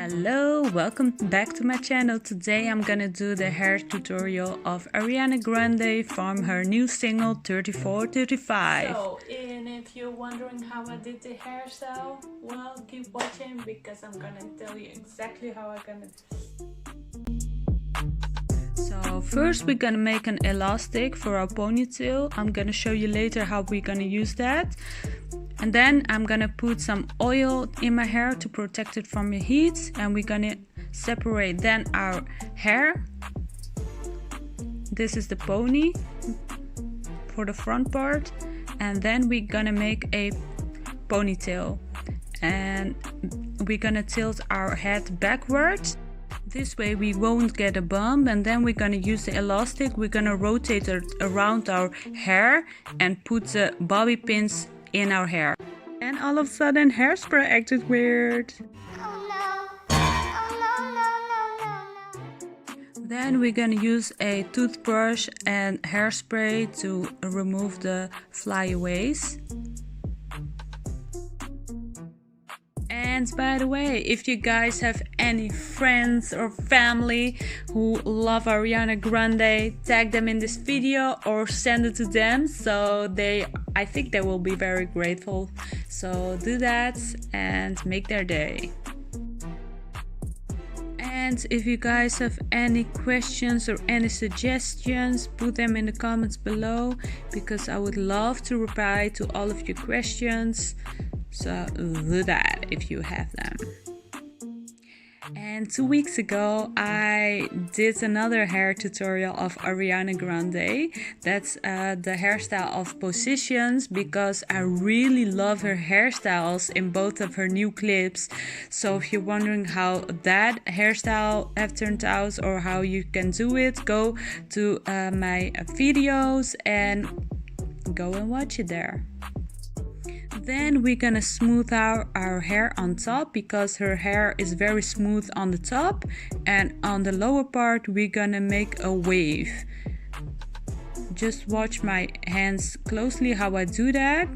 Hello, welcome back to my channel. Today I'm gonna do the hair tutorial of Ariana Grande from her new single 3435. And if you're wondering how I did the hairstyle, well, keep watching because I'm gonna tell you exactly how I'm gonna do it. So first we're gonna make an elastic for our ponytail. I'm gonna show you later how we're gonna use that. And then I'm gonna put some oil in my hair to protect it from the heat, and we're gonna separate then our hair. This is the pony for the front part, and then we're gonna make a ponytail, and we're gonna tilt our head backwards. This way we won't get a bump, and then we're gonna use the elastic. We're gonna rotate it around our hair and put the bobby pins in our hair. And all of a sudden hairspray acted weird. Oh no. Oh no. Then we're gonna use a toothbrush and hairspray to remove the flyaways. And by the way, if you guys have any friends or family who love Ariana Grande, tag them in this video or send it to them, so I think they will be very grateful. So do that and make their day. And if you guys have any questions or any suggestions, put them in the comments below, because I would love to reply to all of your questions. So do that if you have them. And 2 weeks ago I did another hair tutorial of Ariana Grande. That's the hairstyle of Positions, because I really love her hairstyles in both of her new clips. So if you're wondering how that hairstyle have turned out or how you can do it, go to my videos and go and watch it there. Then we're gonna smooth out our hair on top, because her hair is very smooth on the top, and on the lower part we're gonna make a wave. Just watch my hands closely how I do that.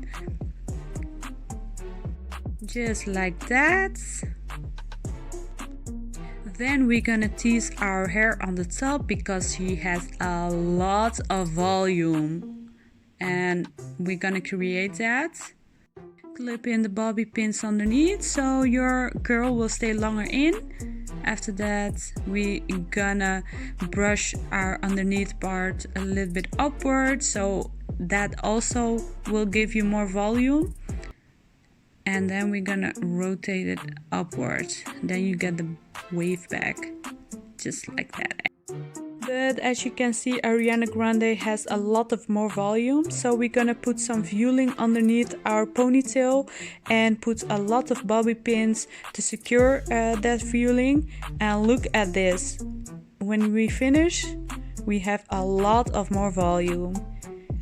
Just like that. Then we're gonna tease our hair on the top, because she has a lot of volume, and we're gonna create that. Clip in the bobby pins underneath so your curl will stay longer in. After that we gonna brush our underneath part a little bit upward, so that also will give you more volume. And then we're gonna rotate it upward, then you get the wave back, just like that. But as you can see, Ariana Grande has a lot of more volume, so we're gonna put some fueling underneath our ponytail and put a lot of bobby pins to secure that fueling. And look at this, when we finish we have a lot of more volume,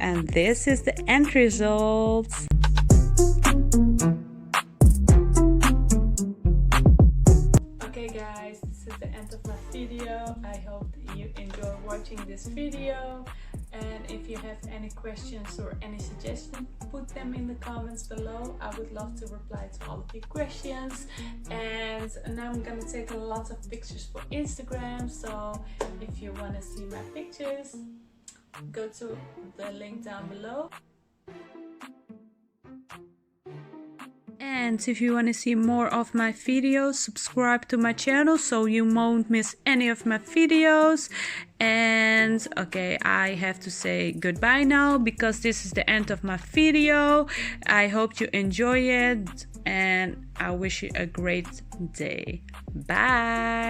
and this is the end result. Okay guys, this is the end of my video. I hope that you enjoy watching this video, and if you have any questions or any suggestions, put them in the comments below. I would love to reply to all of your questions. And now I'm gonna take a lot of pictures for Instagram, so if you want to see my pictures, go to the link down below. And if you want to see more of my videos, subscribe to my channel so you won't miss any of my videos. And okay, I have to say goodbye now, because this is the end of my video. I hope you enjoy it, and I wish you a great day. Bye.